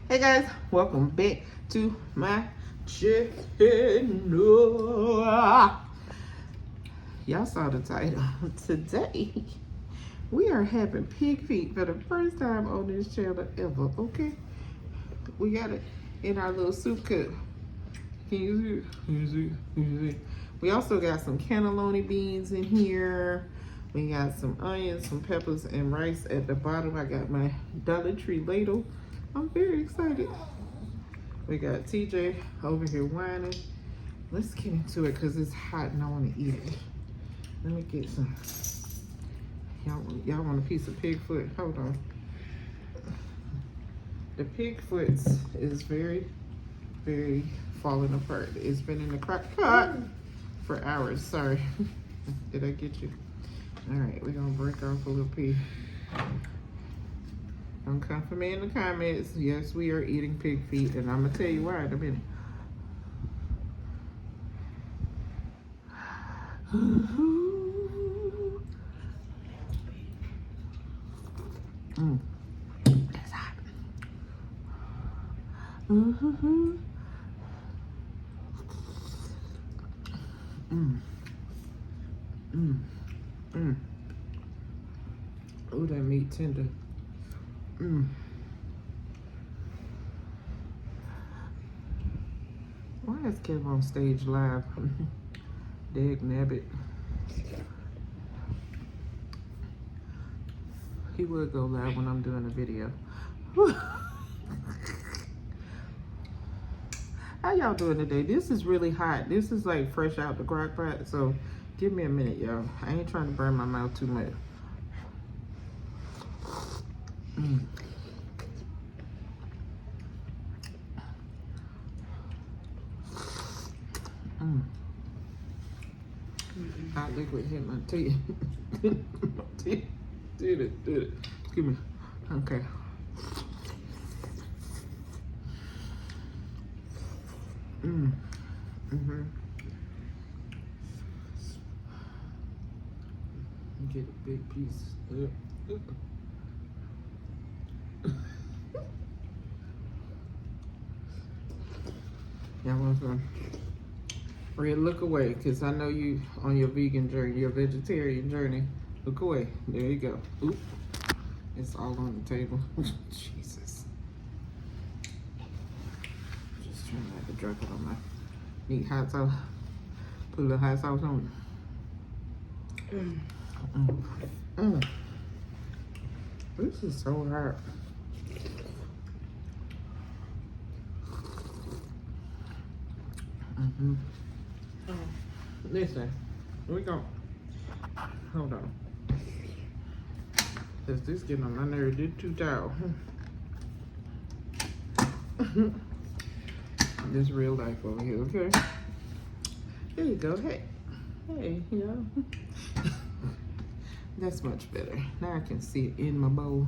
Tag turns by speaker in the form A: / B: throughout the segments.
A: Hey guys, welcome back to my channel. Y'all saw the title. Today, we are having pig feet for the first time on this channel ever, okay? We got it in our little soup cup. Can you see it? Can you see it? Can you see it? We also got some cannelloni beans in here. We got some onions, some peppers, and rice at the bottom. I got my Dollar Tree ladle. I'm very excited. We got TJ over here whining. Let's get into it because it's hot and I want to eat it. Let me get some. Y'all want a piece of pig foot? Hold on. The pig foot is very, very falling apart. It's been in the crock pot for hours. Sorry. Did I get you? All right, we're gonna break off a little piece. Don't come for me in the comments. Yes, we are eating pig feet, and I'm gonna tell you why in a minute. It's hot. Oh, that meat tender. Why is Kev on stage live? Dag nabbit. He would go live when I'm doing a video. How y'all doing today? This is really hot. This is like fresh out the crock pot, so give me a minute, y'all. I ain't trying to burn my mouth too much. Hot liquid hit my teeth. My teeth. Did it. Excuse me. Okay. Get a big piece. Y'all want some? Red, look away, because I know you on your vegan journey, your vegetarian journey. Look away. There you go. Oop. It's all on the table. Jesus. Just trying not to drop it on my neat hot sauce. Put a little hot sauce on it. This is so hot. Listen, we go. Hold on. Cause this getting on my nerves. It's too tall. This real life over here, okay? There you go. Hey, y'all. That's much better. Now I can see it in my bowl.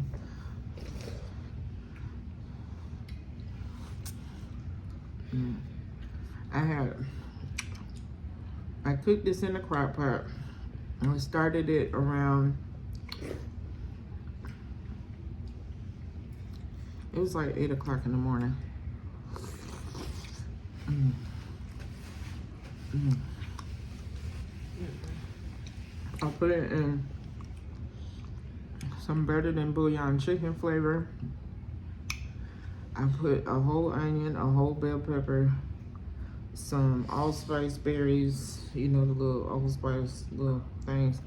A: I cooked this in a crock pot. I started it around, it was like 8 o'clock in the morning. I put it in some better than bouillon chicken flavor. I put a whole onion, a whole bell pepper, some allspice berries, you know, the little allspice little things,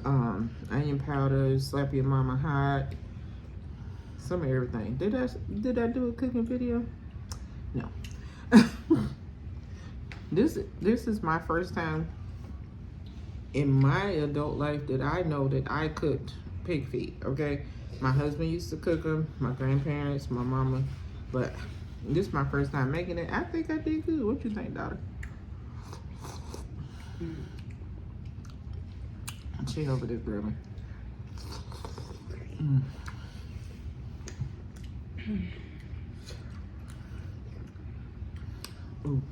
A: onion powder, slap your mama hot, some of everything. Did I do a cooking video? No. This is my first time in my adult life that I know that I cooked pig feet, okay? My husband used to cook them, my grandparents, my mama, but this is my first time making it. I think I did good. What you think, daughter? She over there grabbing. Ooh.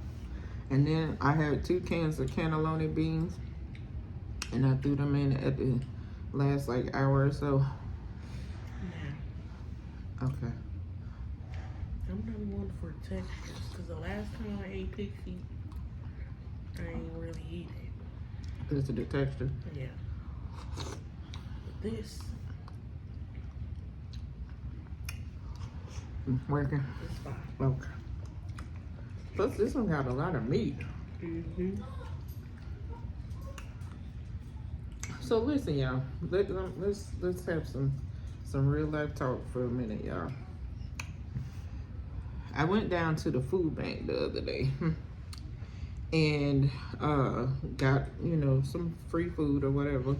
A: And then I had 2 cans of cannelloni beans, and I threw them in at the last like hour or so. Okay.
B: I'm not one for textures because the last time I ate pig feet, I ain't really eat it.
A: It's the texture.
B: Yeah. This
A: Working.
B: is fine.
A: Okay. Plus, this one got a lot of meat. So listen, y'all. Let's have some real life talk for a minute, y'all. I went down to the food bank the other day and got, you know, some free food or whatever.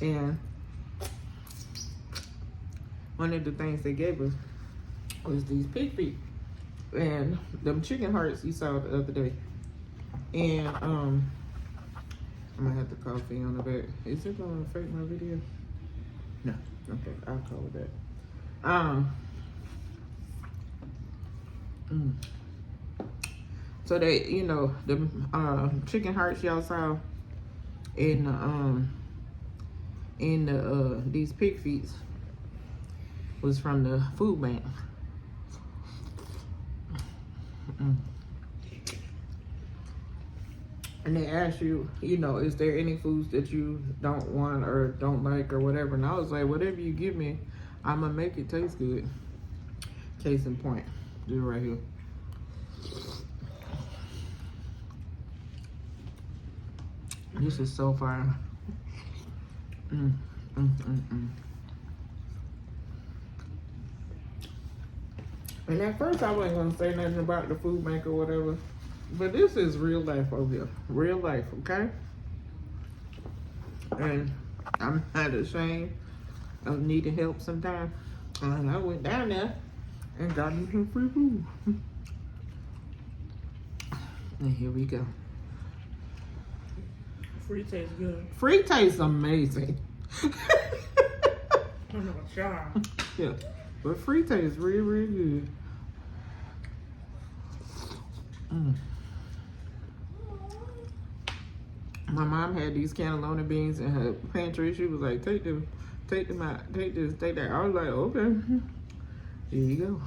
A: And one of the things they gave us was these pig feet and them chicken hearts you saw the other day. And I'm gonna have the coffee on the back. Is it gonna affect my video? No. Okay, I'll call it that. So they, you know, the chicken hearts y'all saw in these pig feet was from the food bank. And they asked you, you know, is there any foods that you don't want or don't like or whatever? And I was like, whatever you give me, I'm gonna make it taste good. Case in point, do it right here. This is so fire. And at first I wasn't gonna say nothing about the food bank or whatever, but this is real life over here. Real life, okay? And I'm not ashamed of needing help sometimes. And I went down there and got me some free food. And here we go.
B: Free tastes good.
A: Free tastes amazing.
B: I don't know about y'all.
A: Yeah, but free tastes really, really good. My mom had these cannelloni beans in her pantry. She was like, take them out, take this, take that. I was like, okay. Here you go.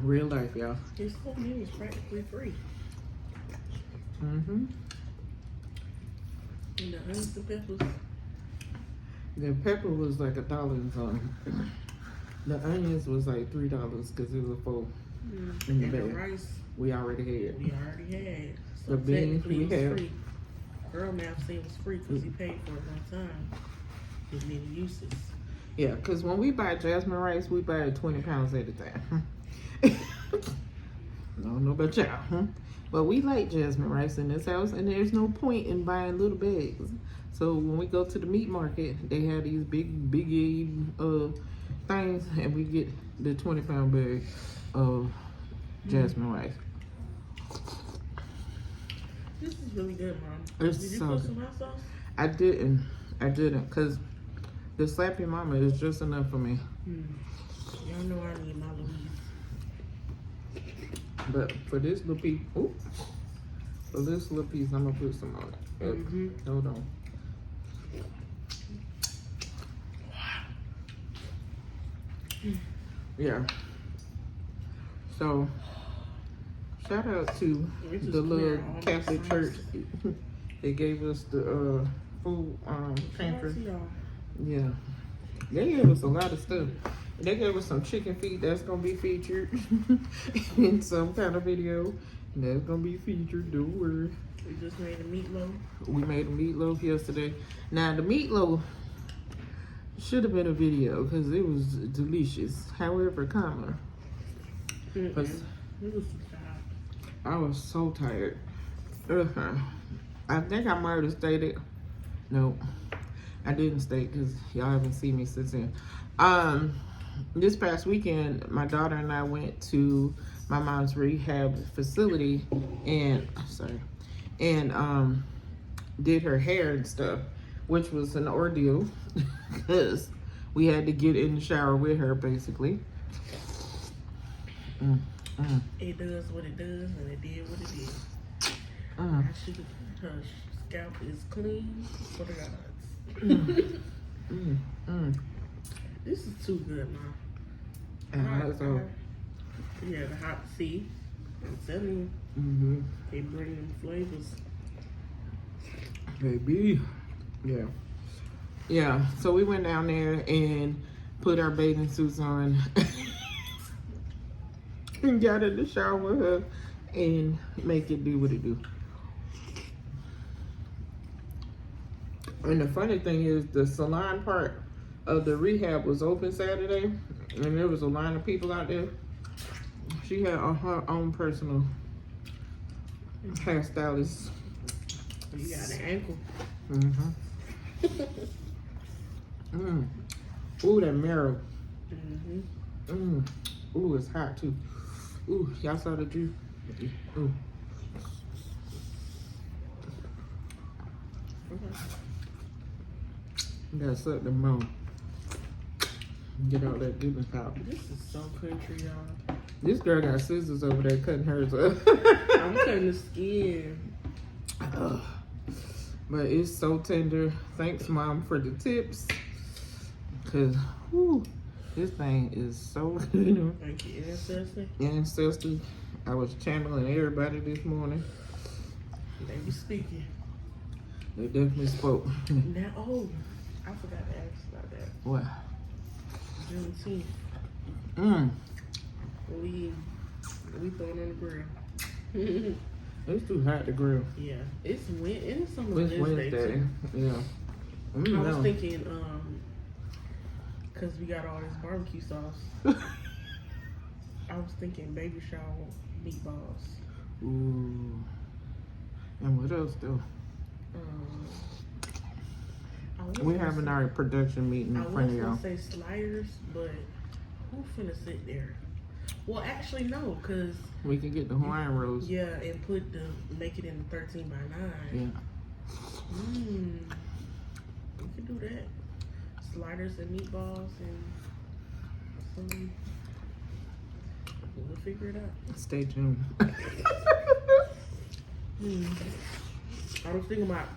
A: Real life, y'all.
B: This whole meal is practically free.
A: Mm-hmm.
B: And the onions, the peppers.
A: The pepper was like $1 and something. The onions was like $3 because it was full in the
B: And the
A: bag.
B: rice
A: We already had.
B: So
A: The beans
B: technically
A: we
B: it was
A: have.
B: free. Girl math said it was free because he paid for it one time. Didn't need to use it.
A: Yeah, because when we buy jasmine rice, we buy it 20 pounds at a time. I don't know about y'all, huh? But we like jasmine rice in this house, and there's no point in buying little bags. So when we go to the meat market, they have these big things, and we get the 20-pound bag of jasmine rice.
B: This is really good, Mom.
A: It's
B: Did you
A: so
B: put
A: good.
B: some hot sauce?
A: I didn't, because the slap your mama is just enough for me.
B: Y'all know I need my Louise.
A: But for this little piece, I'm gonna put some on it. Hold on. Yeah. So, shout out to the little Catholic church. They gave us the food pantry. Yeah. They gave us a lot of stuff. They gave us some chicken feet that's gonna be featured in some kind of video. That's gonna be featured, don't worry.
B: We just made a meatloaf.
A: We made a meatloaf yesterday. Now the meatloaf should have been a video because it was delicious. However,
B: It was too tired.
A: I was so tired. I think I might have stayed. No, I didn't stay because y'all haven't seen me since then. This past weekend, my daughter and I went to my mom's rehab facility and did her hair and stuff, which was an ordeal because we had to get in the shower with her basically.
B: It does what it does, and it did what it did. Her scalp is clean for the gods. This is too good, Mom. Yeah, the hot tea. I'm telling you, they bring them flavors.
A: Baby. Yeah. Yeah. So we went down there and put our bathing suits on and got in the shower with her and make it do what it do. And the funny thing is, the salon part of the rehab was open Saturday, and there was a line of people out there. She had her own personal hairstylist.
B: You got an ankle.
A: Ooh, that marrow.
B: Mm-hmm.
A: Ooh, it's hot too. Ooh, y'all saw the juice. Ooh. You gotta suck the bone. Get all that goodness out.
B: This is so country, y'all.
A: This girl got scissors over there cutting hers up.
B: I'm cutting the skin.
A: But it's so tender. Thanks, Mom, for the tips. Cause, whew, this thing is so good.
B: Thank you, ancestry.
A: Ancestry. I was channeling everybody this morning.
B: They be speaking.
A: They definitely spoke.
B: Now, I forgot to ask about that.
A: What?
B: Juneteenth. We throwing on the grill.
A: It's too hot to grill.
B: Yeah, it's it's on
A: It's
B: Wednesday too.
A: Yeah.
B: I was thinking, cause we got all this barbecue sauce. I was thinking baby shower meatballs.
A: Ooh. And what else though? We're having our production meeting in front of y'all.
B: I was gonna say sliders, but who finna sit there? Well, actually no, cause
A: we can get the Hawaiian rolls.
B: Yeah, and make it in the 13 by 9.
A: Yeah.
B: We can do that. Sliders and meatballs and some. We'll figure it out.
A: Stay tuned.
B: I was thinking about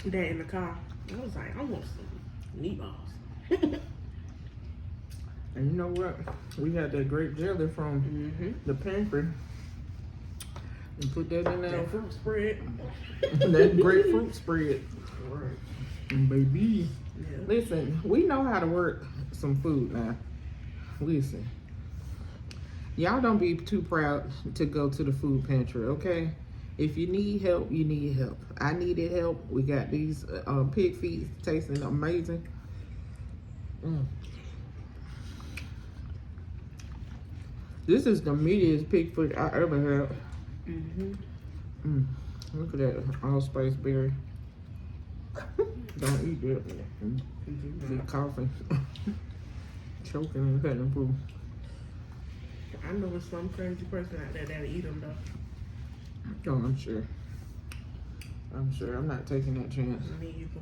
B: that in the car. I was like, I want some meatballs.
A: And you know what? We had that grape jelly from the pantry. And put that in there.
B: That fruit spread.
A: That grapefruit spread.
B: Right.
A: And baby.
B: Yeah.
A: Listen, we know how to work some food now. Listen. Y'all don't be too proud to go to the food pantry, okay? If you need help, you need help. I needed help. We got these pig feet tasting amazing. This is the meatiest pig foot I ever had. Look at that allspice berry. Don't eat that. Be coughing, choking and cutting food.
B: I know there's some crazy person out there that'll eat them though.
A: Oh, I'm sure. I'm not taking that chance.
B: Me either.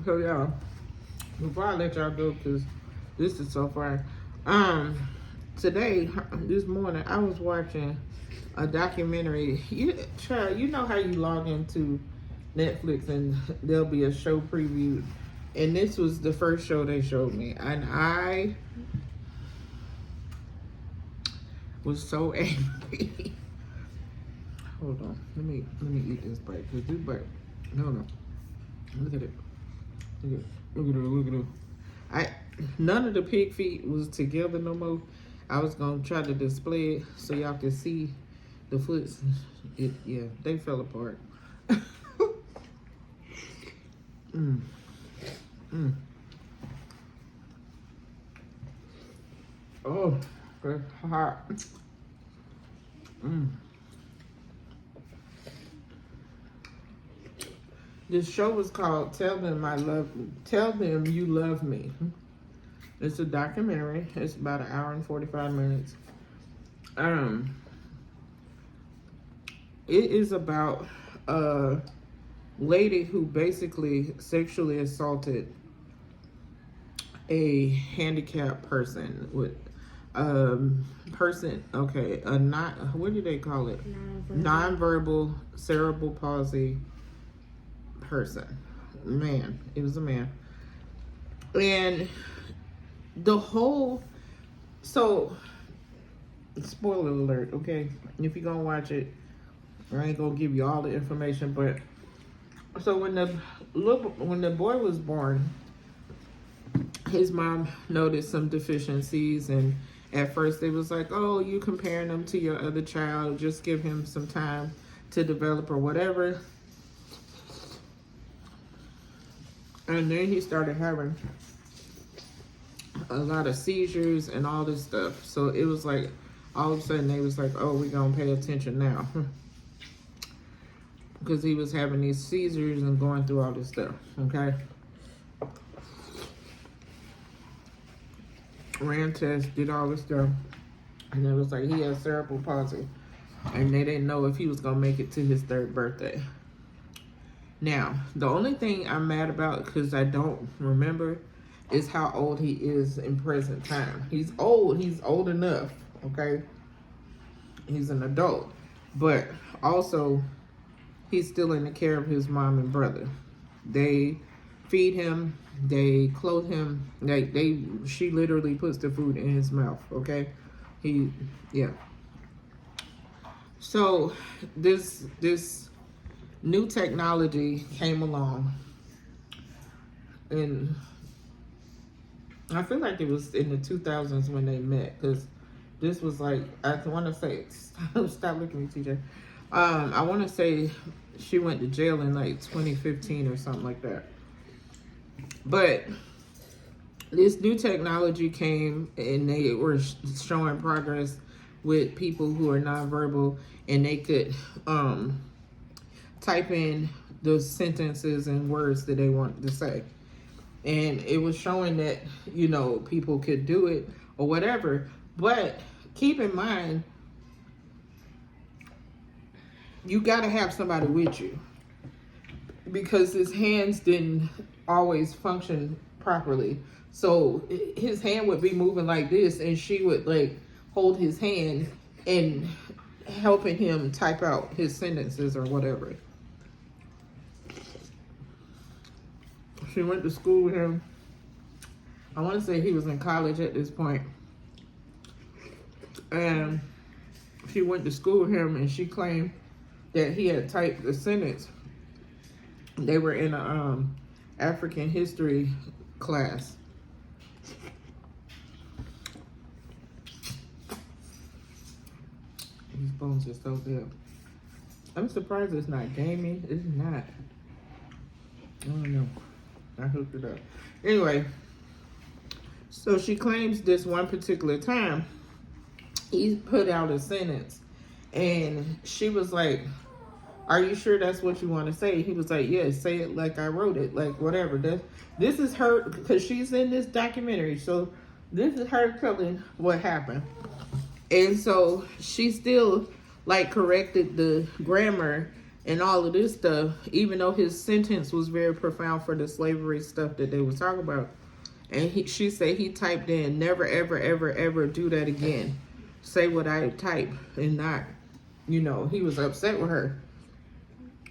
A: So y'all, before I let y'all go, because this is so far. Today, this morning, I was watching a documentary. You know how you log into Netflix and there'll be a show preview, and this was the first show they showed me, and I was so angry. Hold on, let me eat this bite, cause this bite, no, look at it, look at it. None of the pig feet was together no more. I was gonna try to display it so y'all can see the foots. Yeah, they fell apart. Oh, it's hot. This show was called Tell Them You Love Me. It's a documentary. It's about an hour and 45 minutes. It is about a lady who basically sexually assaulted a handicapped person with person, okay, a not, what do they call it? Nonverbal cerebral palsy person. Man, it was a man. And the whole, so, spoiler alert, okay? If you're gonna watch it, I ain't gonna give you all the information, but so when the boy was born, his mom noticed some deficiencies, and at first it was like, oh, you comparing him to your other child, just give him some time to develop or whatever. And then he started having a lot of seizures and all this stuff. So it was like, all of a sudden they was like, oh, we're gonna pay attention now. Because he was having these seizures and going through all this stuff, okay? Ran tests, did all this stuff, and it was like he had cerebral palsy, and they didn't know if he was gonna make it to his 3rd birthday. Now, the only thing I'm mad about, because I don't remember, is how old he is in present time. He's old enough, okay? He's an adult, but also he's still in the care of his mom and brother. They feed him, they clothe him, she literally puts the food in his mouth, okay? Yeah. So this new technology came along, and I feel like it was in the 2000s when they met, because this was like, I want to say, stop looking at me, TJ. I want to say she went to jail in like 2015 or something like that. But this new technology came, and they were showing progress with people who are nonverbal, and they could type in those sentences and words that they wanted to say. And it was showing that, you know, people could do it or whatever. But keep in mind, you got to have somebody with you, because his hands didn't always function properly. So his hand would be moving like this, and she would like hold his hand and helping him type out his sentences or whatever. She went to school with him. I want to say he was in college at this point. And she went to school with him, and she claimed that he had typed the sentence. They were in a African history class. These bones are so good. I'm surprised it's not gamey. It's not. I don't know. I hooked it up. Anyway, so she claims this one particular time, he put out a sentence, and she was like, are you sure that's what you want to say? He was like, yes, say it like I wrote it, like whatever. This is her, because she's in this documentary, so this is her telling what happened. And so she still like corrected the grammar and all of this stuff, even though his sentence was very profound for the slavery stuff that they were talking about. And she said he typed in, never, ever, ever, ever do that again. Say what I type, and not, you know, he was upset with her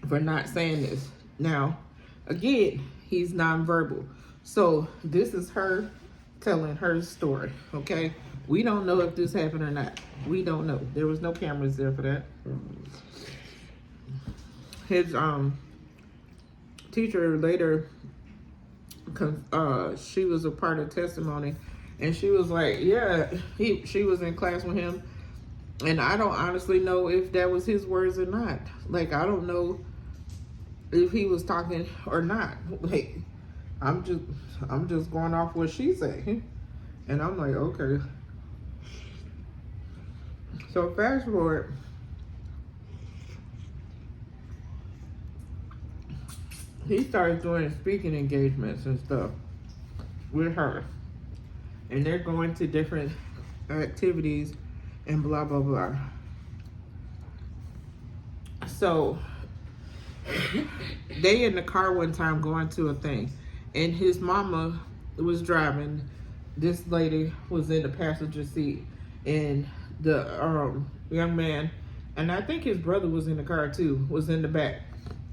A: for not saying this. Now, again, he's nonverbal. So this is her telling her story, okay? We don't know if this happened or not. We don't know. There was no cameras there for that. His teacher later, she was a part of testimony, and she was like, yeah, she was in class with him, and I don't honestly know if that was his words or not. Like, I don't know if he was talking or not. Like, I'm just going off what she said, and I'm like, okay. So fast forward, he started doing speaking engagements and stuff with her, and they're going to different activities and blah blah blah. So they in the car one time going to a thing, and his mama was driving. This lady was in the passenger seat, and the young man, and I think his brother was in the car too, was in the back.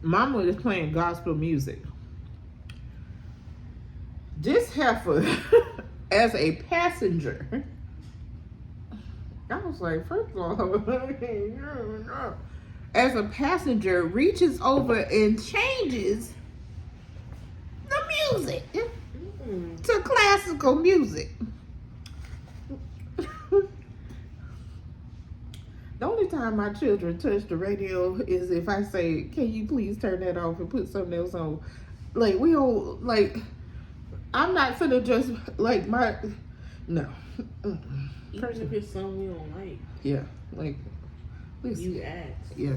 A: Mama was playing gospel music. This heifer, as a passenger, I was like, first of all, as a passenger, reaches over and changes the music to classical music. The only time my children touch the radio is if I say, can you please turn that off and put something else on? Like, we don't, like, I'm not finna just, like, no.
B: Even if it's something we don't like.
A: Yeah, like, listen.
B: You ask.
A: Yeah.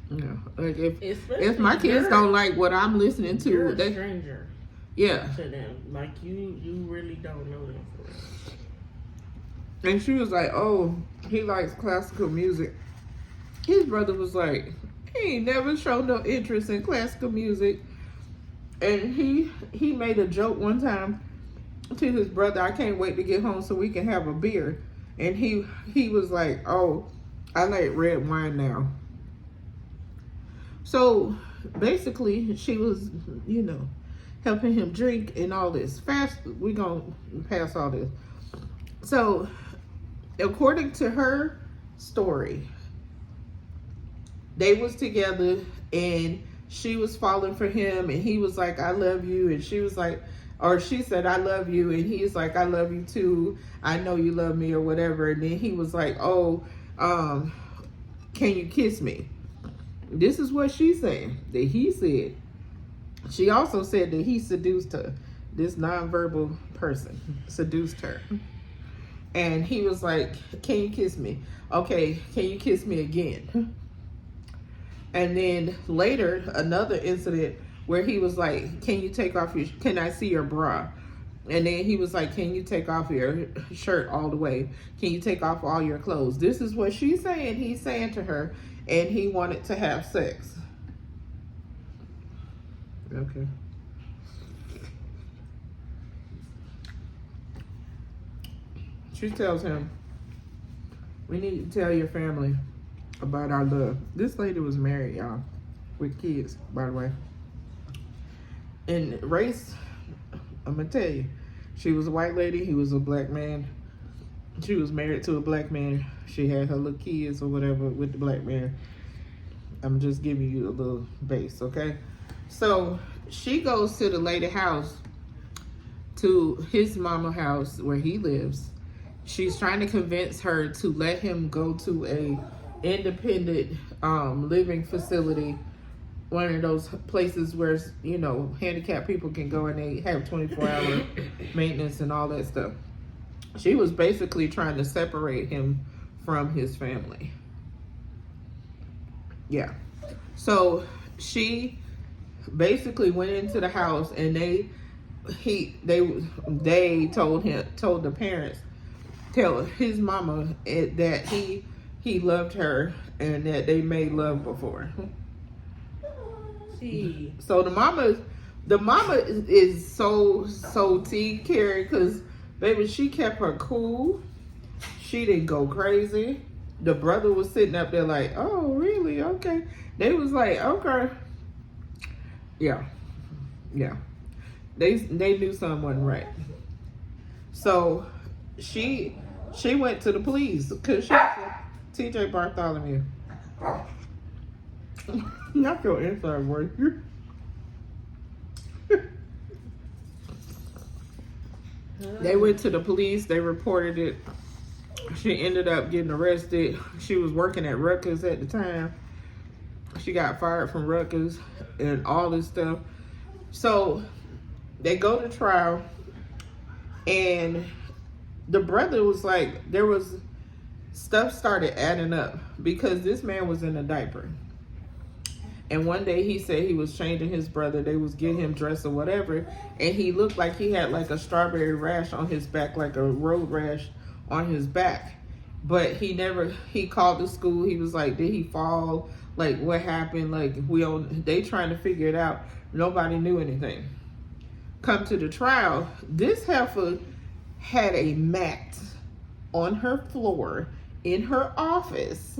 A: Yeah, like if
B: Especially
A: my kids don't like what I'm listening to,
B: you're a stranger.
A: Yeah.
B: To them, like you really don't know them for real.
A: And she was like, "Oh, he likes classical music." His brother was like, "He ain't never shown no interest in classical music." And he made a joke one time to his brother, "I can't wait to get home so we can have a beer." And he was like, "Oh, I like red wine now." So basically, she was, helping him drink and all this. We're going to pass all this. So, according to her story, they was together and she was falling for him and he was like, "I love you." And she was like, or she said, "I love you." And he's like, "I love you too. I know you love me," or whatever. And then he was like, "Oh, can you kiss me?" This is what she's saying that he said. She also said that he seduced her. This nonverbal person seduced her. And he was like, "Can you kiss me?" "Okay, can you kiss me again?" And then later, another incident where he was like, can I see your bra?" And then he was like, "Can you take off your shirt all the way? Can you take off all your clothes?" This is what she's saying. He's saying to her, and he wanted to have sex. Okay. She tells him, "We need to tell your family about our love." This lady was married, y'all, with kids, by the way. And race, I'm gonna tell you, she was a white lady, he was a black man. She was married to a black man. She had her little kids or whatever with the black man. I'm just giving you a little base, okay? So she goes to the lady house, to his mama house where he lives. She's trying to convince her to let him go to a independent living facility, one of those places where, handicapped people can go and they have 24-hour maintenance and all that stuff. She was basically trying to separate him from his family. Yeah. So she basically went into the house and they told the parents, tell his mama that he loved her and that they made love before.
B: See.
A: So the mama is so T Carrie, because baby, she kept her cool. She didn't go crazy. The brother was sitting up there like, "Oh, really? Okay." They was like, "Okay." Yeah. They knew something wasn't right. So she went to the police because she said, "TJ Bartholomew, not your inside voice." They went to the police. They reported it. She ended up getting arrested. She was working at Rutgers at the time. She got fired from Rutgers and all this stuff. So they go to trial, and the brother was like, there was stuff started adding up because this man was in a diaper. And one day he said he was changing his brother. They was getting him dressed or whatever. And he looked like he had like a strawberry rash on his back, like a road rash on his back. But he called the school. He was like, did he fall? Like, what happened? Like, they trying to figure it out. Nobody knew anything. Come to the trial, this heifer had a mat on her floor in her office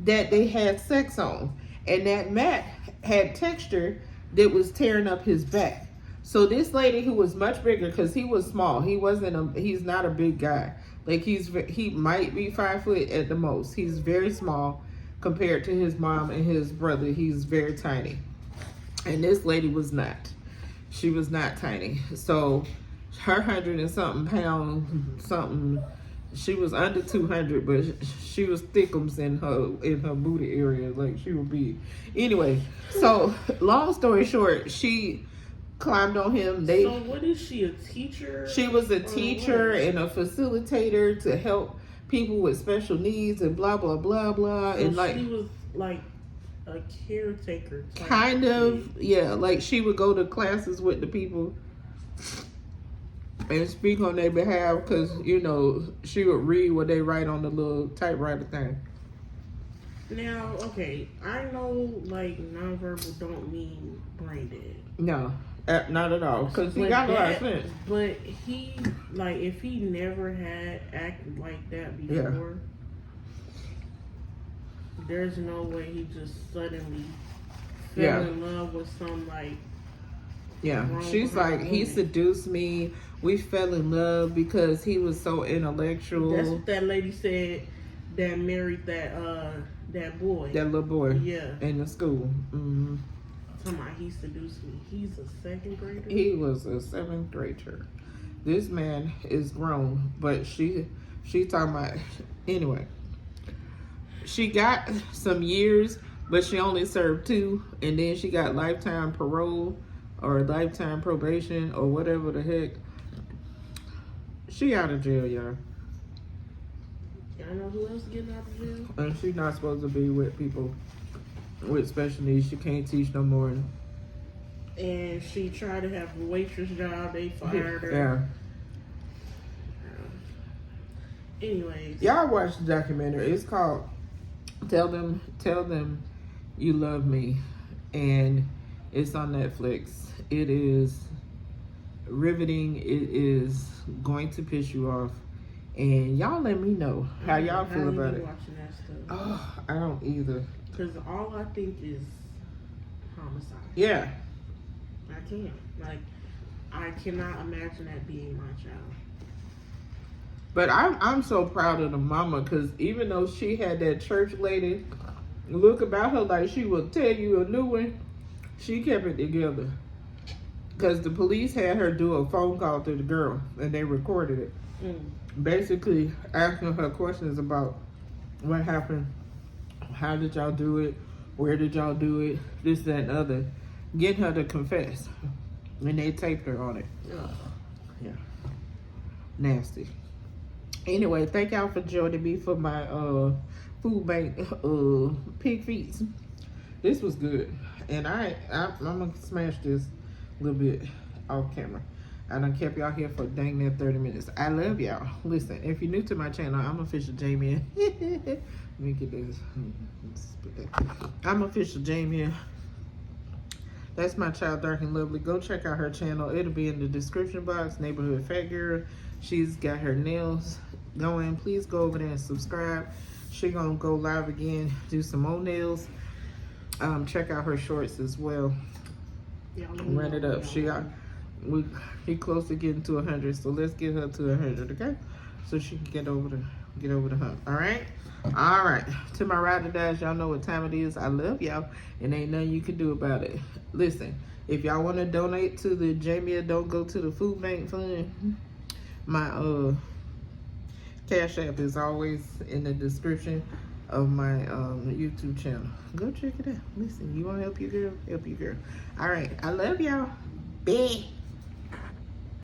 A: that they had sex on. And that mat had texture that was tearing up his back. So this lady who was much bigger, because he was small, he's not a big guy. Like he might be 5 foot at the most. He's very small compared to his mom and his brother. He's very tiny. And this lady was not. She was not tiny. So her 100 and something pound something, she was under 200, but she was thickums in her booty area. Like, she would be. Anyway, so long story short, she climbed on him.
B: So what is she, a teacher?
A: She was a teacher and a facilitator to help people with special needs and blah blah blah blah.
B: So
A: and like,
B: she was like a caretaker type
A: kind of,
B: thing.
A: yeah. Like, she would go to classes with the people and speak on their behalf, because, you know, she would read what they write on the little typewriter thing.
B: Now, okay, I know like nonverbal don't mean brain dead.
A: No, not at all, because he
B: But
A: got a lot of
B: that-
A: sense.
B: But he, like, if he never had acted like that before, there's no way he just suddenly fell in love with some, like,
A: Yeah,
B: wrong
A: she's
B: kind
A: like,
B: of
A: he
B: woman.
A: seduced me. We fell in love because he was so intellectual.
B: That's what that lady said that married that boy.
A: That little boy.
B: Yeah.
A: In the school. Mm-hmm.
B: Talking about he seduced me. He's a second grader.
A: He was a 7th grader. This man is grown, but she talking about, anyway. She got some years, but she only served 2, and then she got lifetime parole or lifetime probation or whatever the heck. She out of jail, y'all.
B: Y'all know who else getting out of jail?
A: And she's not supposed to be with people with special needs. She can't teach no more.
B: And she tried to have a waitress job. They fired her.
A: Yeah.
B: Anyways.
A: Y'all watch the documentary. It's called Tell Them You Love Me. And it's on Netflix. It is riveting. It is going to piss you off. And y'all let me know how y'all feel about it.
B: Watching that stuff.
A: Oh, I don't either.
B: Because all I think is homicide.
A: Yeah.
B: I can't. Like, I cannot imagine that being my child.
A: But I'm so proud of the mama, because even though she had that church lady look about her like she will tell you a new one, she kept it together. Because the police had her do a phone call to the girl, and they recorded it. Basically asking her questions about what happened, how did y'all do it, where did y'all do it, this, that, and other. Getting her to confess. And they taped her on it. Yeah. Nasty. Anyway, thank y'all for joining me for my food bank pig feet. This was good. And I'm gonna smash this a little bit off camera. I done kept y'all here for dang near 30 minutes. I love y'all. Listen, if you're new to my channel, I'm Official Jamie. Let me get this. Let's put that. I'm Official Jamie. That's my child, Dark and Lovely. Go check out her channel. It'll be in the description box. Neighborhood Fat Girl. She's got her nails going. Please go over there and subscribe. She gonna go live again, do some more nails. Check out her shorts as well. Run it up. We close to getting to 100, so let's get her to 100, okay? So she can get over the hump. All right. To my ride or dies, y'all know what time it is. I love y'all, and ain't nothing you can do about it. Listen, if y'all want to donate to the Jamia Don't Go to the Food Bank Fund, my Cash App is always in the description of my YouTube channel. Go check it out. Listen, you want to help your girl? Help your girl. All right. I love y'all. Bye.